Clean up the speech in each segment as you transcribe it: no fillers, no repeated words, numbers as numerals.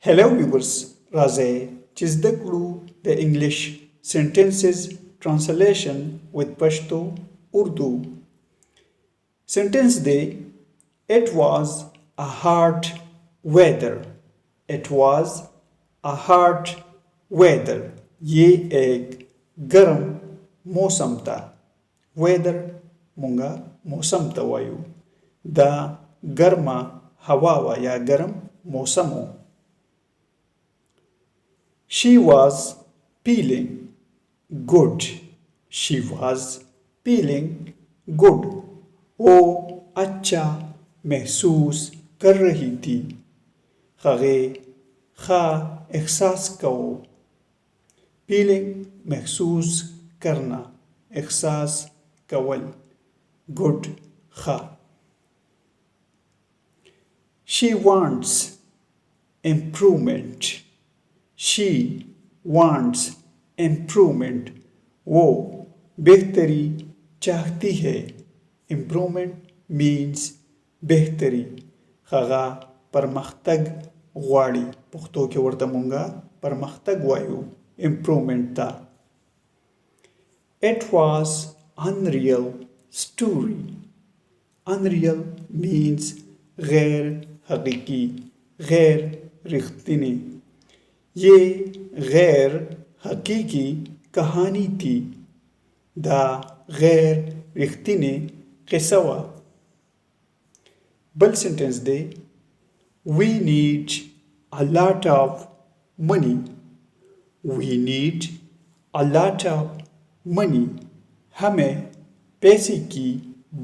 Hello viewers, Raje चिज़दकलू the English sentences translation with Pashto Urdu. Sentence day. It was a hard weather. It was a hard weather. ये एक गर्म मौसम था. Weather मुंगा मौसम तवायु. दा गर्मा हवा या गर्म मौसमो. She was feeling good. She was feeling good. वो अच्छा महसूस कर रही थी. खगे खा एहसास करो. feeling महसूस करना. एहसास कवल. good खा. She wants improvement. She wants improvement. वो बेहतरी चाहती है. Improvement means बेहतरी. खगा परमख्तग غواړي. پښتو کې ورته مونږه پرمختګ وایو. Improvement تا. It was unreal story. Unreal means غیر حقیقی. غیر رښتینی. ये गैर हकीकी कहानी थी. दा गैर रिख्तिने किस्सा. बल sentence they. We need a lot of money. We need a lot of money. हमें पैसे की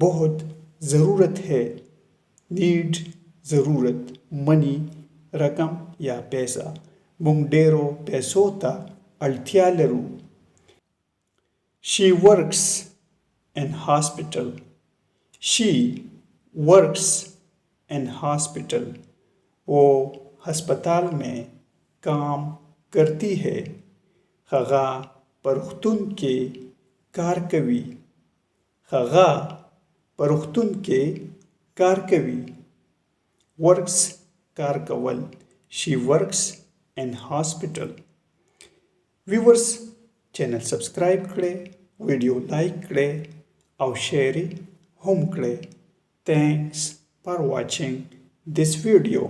बहुत ज़रूरत है. Need ज़रूरत. Money रकम या पैसा. मुंगडेरो पैसोता Althea लरू. She works in hospital. She works in hospital. वो हस्पताल में काम करती है. खगा परुख्तुन के कारकवी. खगा परुख्तुन के कारकवी. Works कारकवल. She works in hospital. Viewers, channel subscribe करे, video like करे, और share हम करे. Thanks for watching this video.